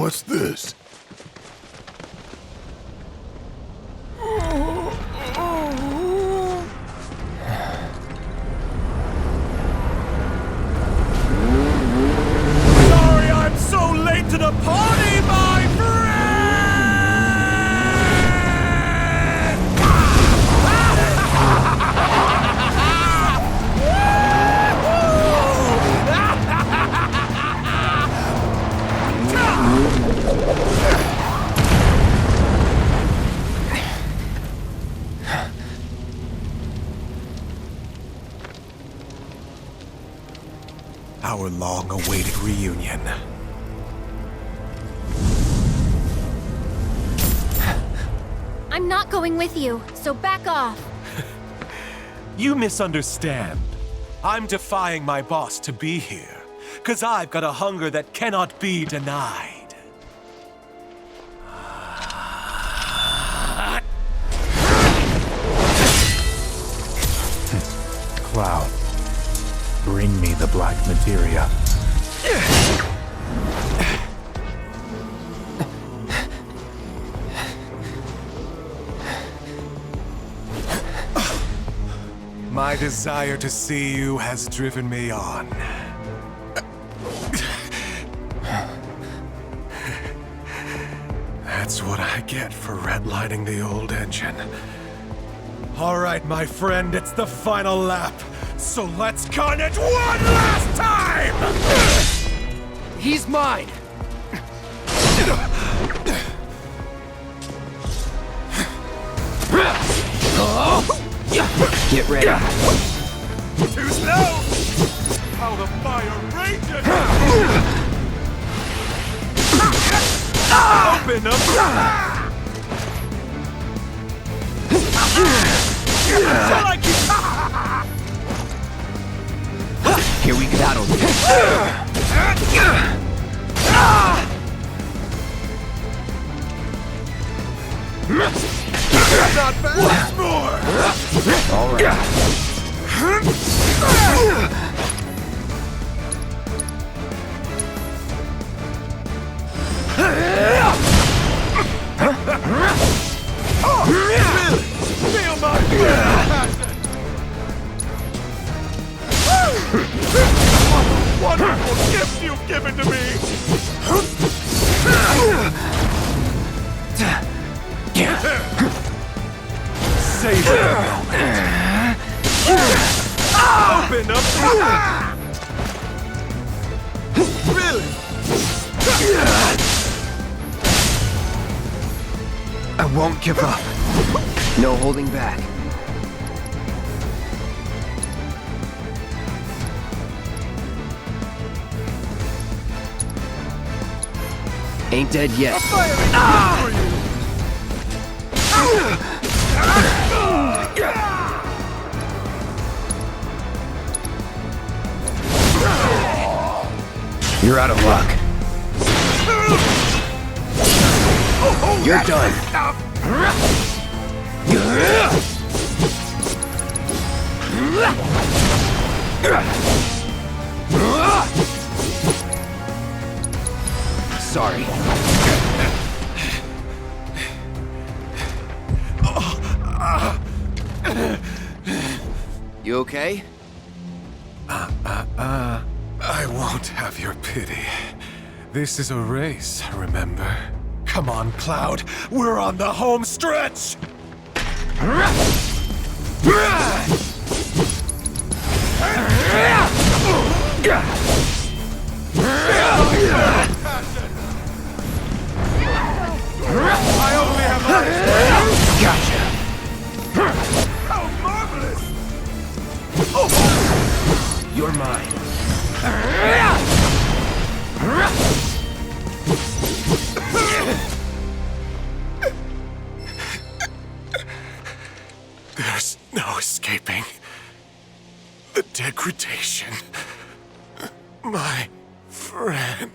What's this? Sorry I'm so late to the party, my friend! Our long-awaited reunion. I'm not going with you, so back off. You misunderstand. I'm defying my boss to be here, 'cause I've got a hunger that cannot be denied. Cloud, bring me the black materia. My desire to see you has driven me on. That's what I get for redlining the old engine. All right, my friend, it's the final lap. So let's con it one last time! He's mine! Get ready. Too slow! Out of fire raging! Open up! Shall I keep... Here we battle. Not bad! More! All right. Feel my passion! What a wonderful gift you've given to me! Save it! Open up! Really? I won't give up. No holding back. Ain't dead yet. You're out of luck. You're done. Sorry. You okay? I won't have your pity. This is a race, remember? Come on, Cloud. We're on the home stretch! I only have eyes. Gotcha. How marvelous! You're mine. There's no escaping the degradation. My friend.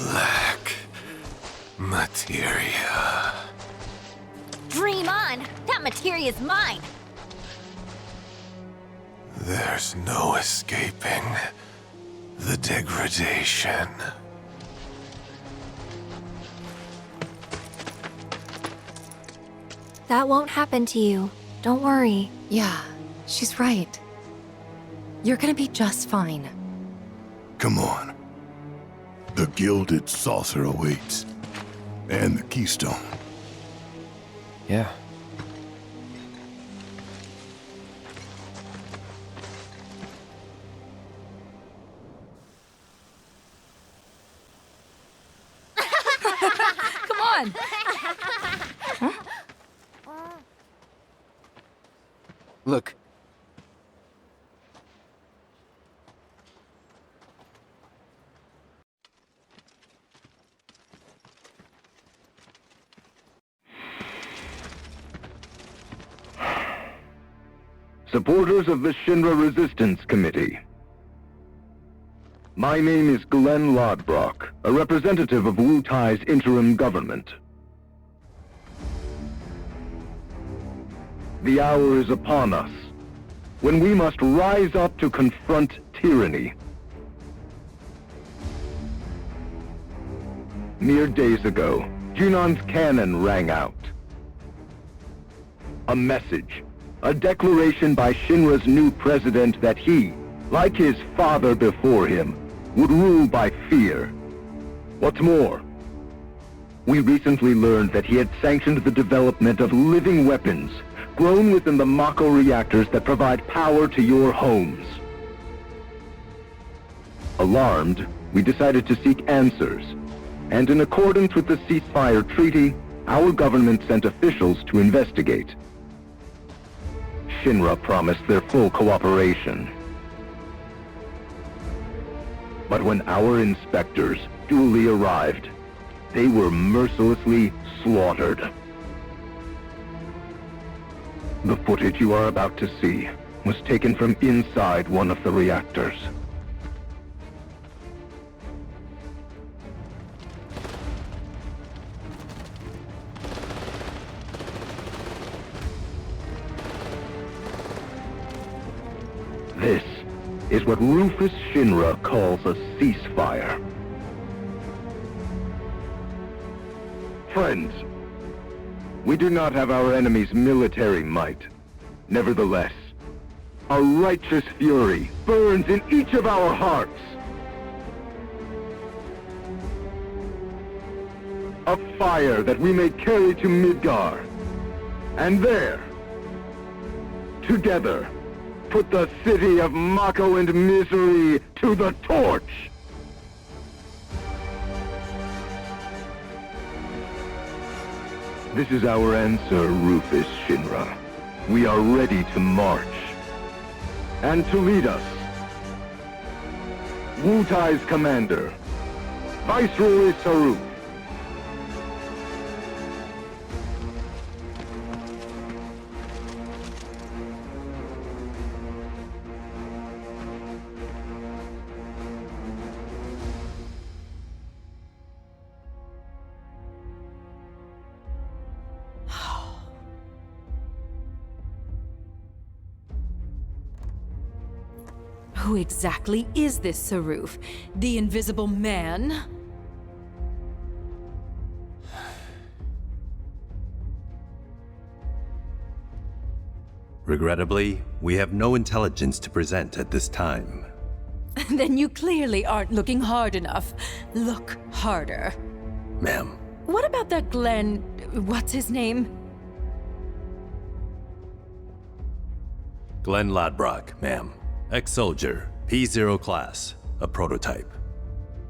Black materia. Dream on! That materia's mine! There's no escaping the degradation. That won't happen to you. Don't worry. Yeah, she's right. You're gonna be just fine. Come on. The gilded saucer awaits. And the keystone. Yeah. Come on! Look. Supporters of the Shinra Resistance Committee. My name is Glenn Lodbrok, a representative of Wu Tai's interim government. The hour is upon us, when we must rise up to confront tyranny. Mere days ago, Junon's cannon rang out. A message. A declaration by Shinra's new president that he, like his father before him, would rule by fear. What's more, we recently learned that he had sanctioned the development of living weapons grown within the Mako reactors that provide power to your homes. Alarmed, we decided to seek answers, and in accordance with the ceasefire treaty, our government sent officials to investigate. Shinra promised their full cooperation. But when our inspectors duly arrived, they were mercilessly slaughtered. The footage you are about to see was taken from inside one of the reactors. This is what Rufus Shinra calls a ceasefire. Friends, we do not have our enemy's military might. Nevertheless, a righteous fury burns in each of our hearts. A fire that we may carry to Midgar. And there, together, put the city of Mako and misery to the torch! This is our answer, Rufus Shinra. We are ready to march. And to lead us, Wu Tai's commander, Viceroy Saruf. Who exactly is this Saruf? The Invisible Man? Regrettably, we have no intelligence to present at this time. Then you clearly aren't looking hard enough. Look harder. Ma'am. What about that Glenn... what's his name? Glenn Lodbrok, ma'am. Ex-soldier, P0 class, a prototype.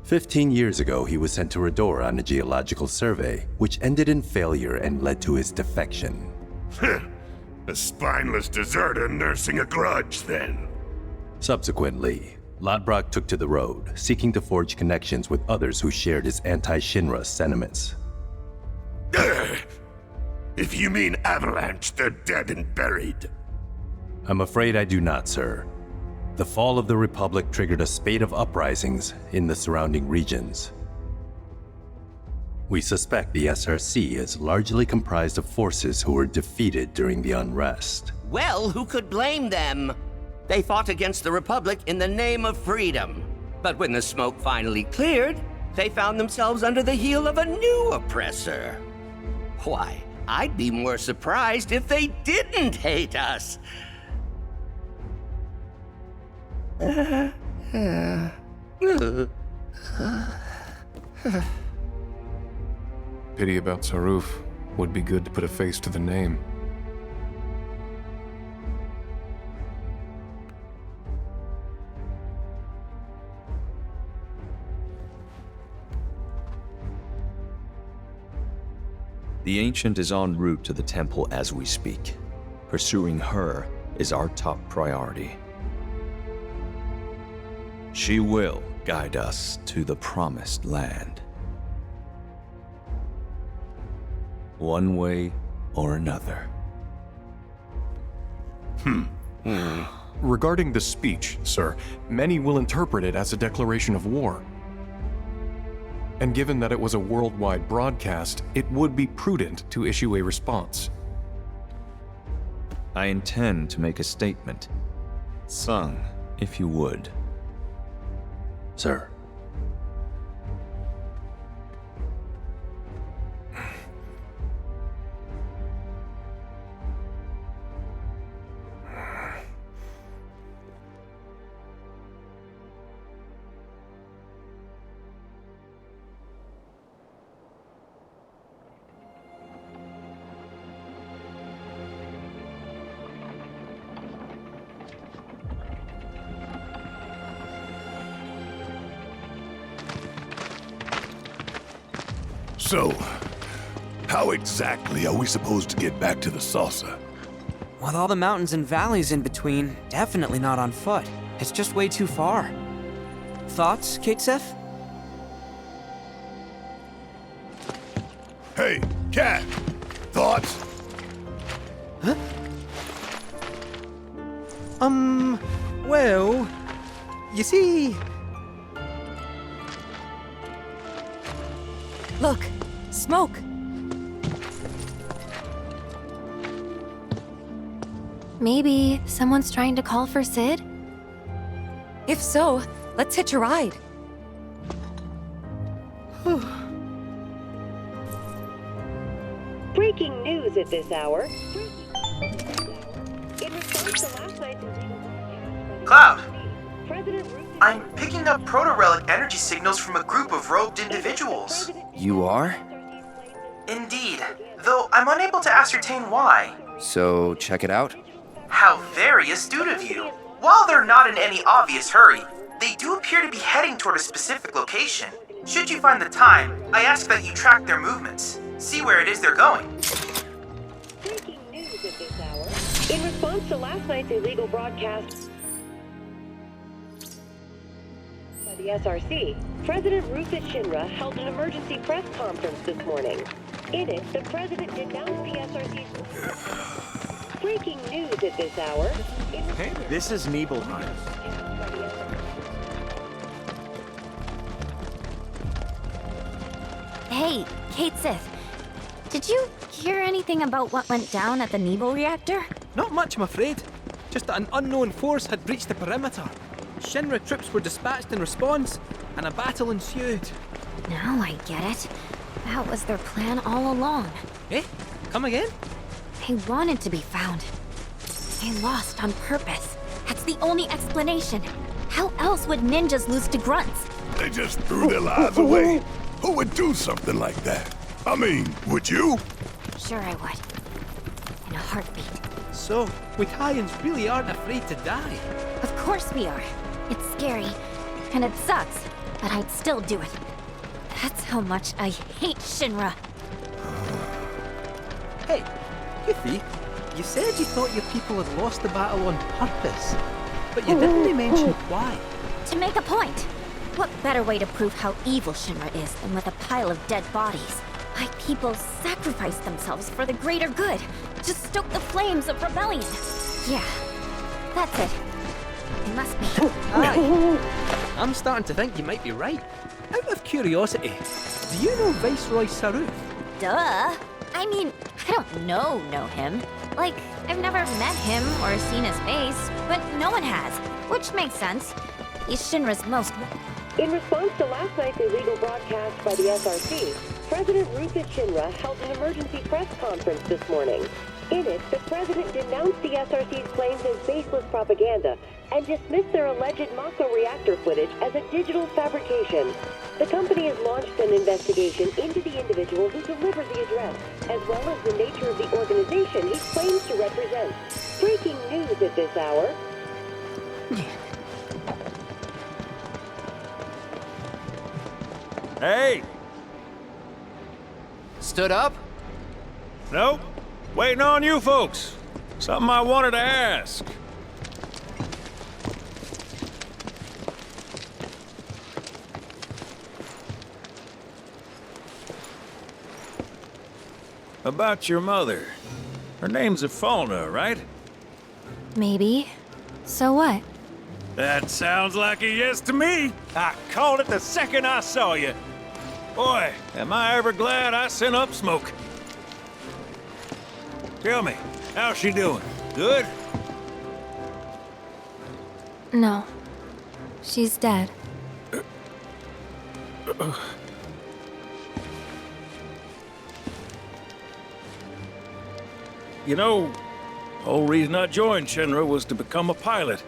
15 years ago, he was sent to Rador on a geological survey, which ended in failure and led to his defection. A spineless deserter nursing a grudge, then. Subsequently, Lodbrok took to the road, seeking to forge connections with others who shared his anti-Shinra sentiments. If you mean Avalanche, they're dead and buried. I'm afraid I do not, sir. The fall of the Republic triggered a spate of uprisings in the surrounding regions. We suspect the SRC is largely comprised of forces who were defeated during the unrest. Well, who could blame them? They fought against the Republic in the name of freedom. But when the smoke finally cleared, they found themselves under the heel of a new oppressor. Why, I'd be more surprised if they didn't hate us. Pity about Saruf. Would be good to put a face to the name. The Ancient is en route to the temple as we speak. Pursuing her is our top priority. She will guide us to the Promised Land. One way or another. Regarding the speech, sir, many will interpret it as a declaration of war. And given that it was a worldwide broadcast, it would be prudent to issue a response. I intend to make a statement. Sung, if you would. Sir. So, how exactly are we supposed to get back to the saucer? With all the mountains and valleys in between, definitely not on foot. It's just way too far. Thoughts, Katesef? Hey, Cat! Thoughts? Huh? Well... You see... Look, smoke. Maybe someone's trying to call for Sid? If so, let's hitch a ride. Breaking news at this hour. In response to last night's Cloud! President I'm picking up proto-relic energy signals from a group of robed individuals. You are? Indeed, though I'm unable to ascertain why. So, check it out? How very astute of you. While they're not in any obvious hurry, they do appear to be heading toward a specific location. Should you find the time, I ask that you track their movements. See where it is they're going. Breaking news at this hour. In response to last night's illegal broadcast by the SRC, President Rufus Shinra held an emergency press conference this morning. In it, the president denounced the SRC's breaking news at this hour. Hey, this is Nibelheim. Hey, Katesef. Did you hear anything about what went down at the Nibel reactor? Not much, I'm afraid. Just that an unknown force had breached the perimeter. Shinra troops were dispatched in response, and a battle ensued. Now I get it. That was their plan all along. Eh? Come again? They wanted to be found. They lost on purpose. That's the only explanation. How else would ninjas lose to grunts? They just threw their lives away. Who would do something like that? I mean, would you? Sure I would. In a heartbeat. So, we Italians really aren't afraid to die. Of course we are. It's scary, and it sucks, but I'd still do it. That's how much I hate Shinra. Hey, Yuffie, you said you thought your people had lost the battle on purpose, but you didn't mention why. To make a point. What better way to prove how evil Shinra is than with a pile of dead bodies? My people sacrificed themselves for the greater good, to stoke the flames of rebellion. Yeah, that's it. It must be. Aye. I'm starting to think you might be right. Out of curiosity, do you know Viceroy Saruf? Duh. I mean, I don't know him. Like, I've never met him or seen his face, but no one has, which makes sense. He's Shinra's most... In response to last night's illegal broadcast by the SRC, President Rufus Shinra held an emergency press conference this morning. In it, the president denounced the SRC's claims as baseless propaganda and dismissed their alleged Mako reactor footage as a digital fabrication. The company has launched an investigation into the individual who delivered the address, as well as the nature of the organization he claims to represent. Breaking news at this hour. Hey! Stood up? Nope. Waiting on you folks. Something I wanted to ask. About your mother. Her name's Ifalna, right? Maybe. So what? That sounds like a yes to me. I called it the second I saw you. Boy, am I ever glad I sent up smoke. Tell me, how's she doing? Good? No. She's dead. You know, the whole reason I joined Shinra was to become a pilot.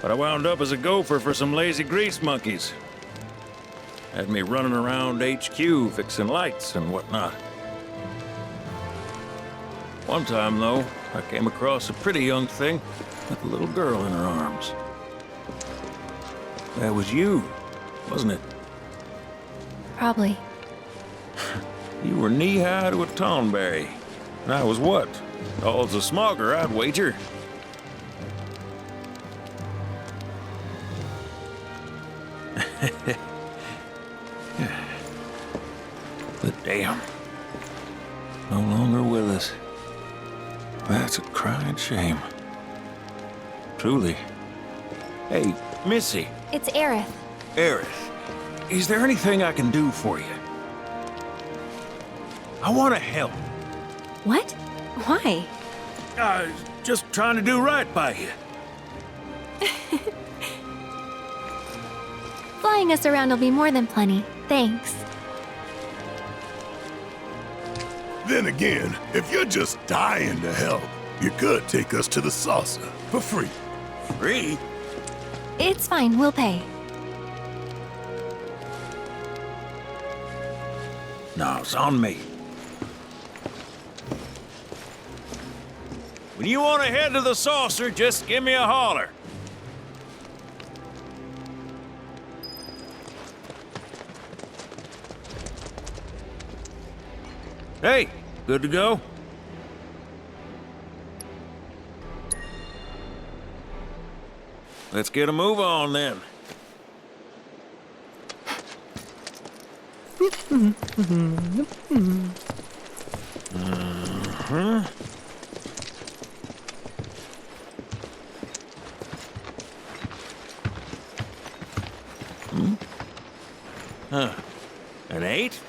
But I wound up as a gopher for some lazy grease monkeys. Had me running around HQ fixing lights and whatnot. One time, though, I came across a pretty young thing with a little girl in her arms. That was you, wasn't it? Probably. You were knee-high to a tonberry. And I was what? Tall as a smogger, I'd wager. But damn. No longer with us. That's a crying shame. Truly. Hey, Missy. It's Aerith. Aerith, is there anything I can do for you? I want to help. What? Why? Just trying to do right by you. Flying us around will be more than plenty. Thanks. Then again, if you're just dying to help, you could take us to the saucer for free. Free? It's fine, we'll pay. No, it's on me. When you want to head to the saucer, just give me a holler. Hey, good to go? Let's get a move on then. An 8?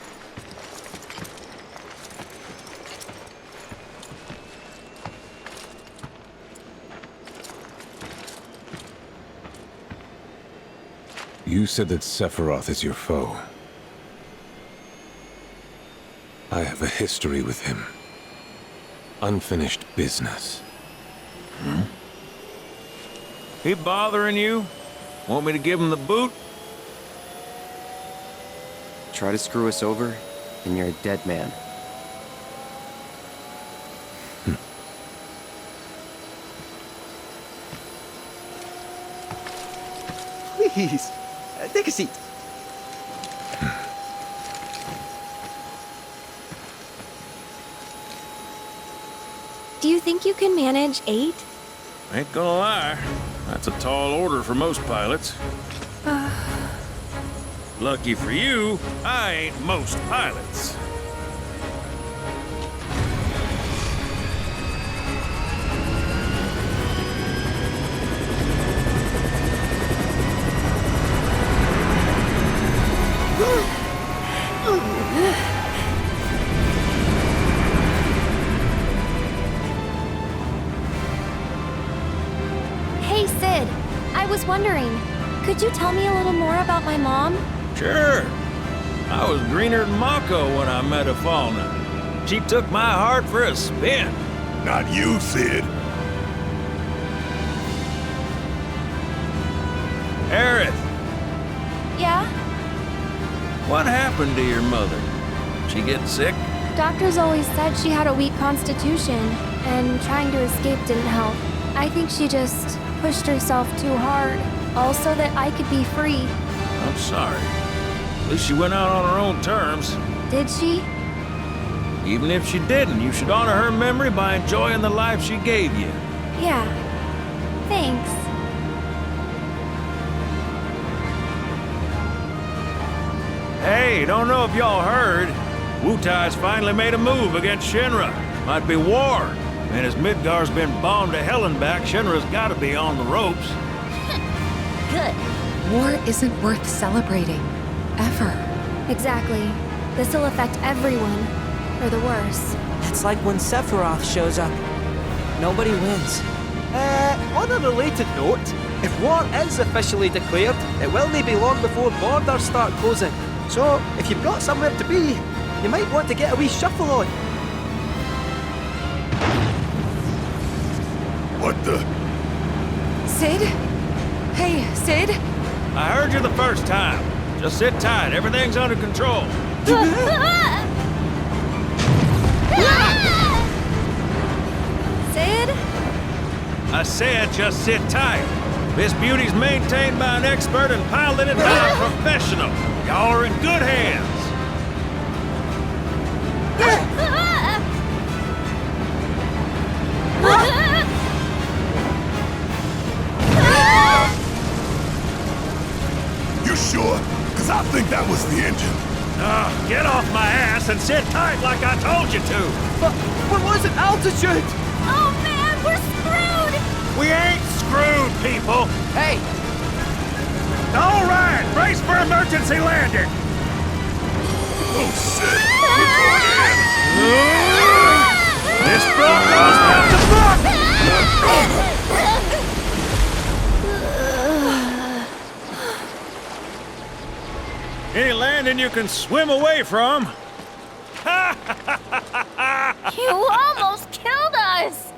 You said that Sephiroth is your foe. I have a history with him. Unfinished business. He bothering you? Want me to give him the boot? Try to screw us over, and you're a dead man. Please, take a seat. Do you think you can manage 8? Ain't gonna lie, that's a tall order for most pilots. Lucky for you, I ain't most pilots. tell me a little more about my mom? Sure. I was greener than Mako when I met Afalna. She took my heart for a spin. Not you, Sid. Aerith, Yeah? what happened to your mother? She get sick? Doctors always said she had a weak constitution, and trying to escape didn't help. I think she just pushed herself too hard, all so that I could be free. I'm sorry. At least she went out on her own terms. Did she? Even if she didn't, you should honor her memory by enjoying the life she gave you. Yeah. Thanks. Hey, don't know if y'all heard. Wutai's finally made a move against Shinra. Might be war. And as Midgar's been bombed to hell and back, Shinra's gotta be on the ropes. Good. War isn't worth celebrating. Ever. Exactly. This'll affect everyone. For the worse. It's like when Sephiroth shows up. Nobody wins. On a related note, if war is officially declared, it will not be long before borders start closing. So, if you've got somewhere to be, you might want to get a wee shuffle on. What the? Sid? Hey, Sid? I heard you the first time. Just sit tight, everything's under control. Sid? I said just sit tight. This beauty's maintained by an expert and piloted by a professional. Y'all are in good hands. You sure? Because I think that was the engine. Get off my ass and sit tight like I told you to. But what was it? Altitude? Oh man, we're screwed! We ain't screwed, people. Hey! All right, brace for emergency landing. Oh, shit! We're going in! This Bronco's got the book! Any landing you can swim away from. You almost killed us!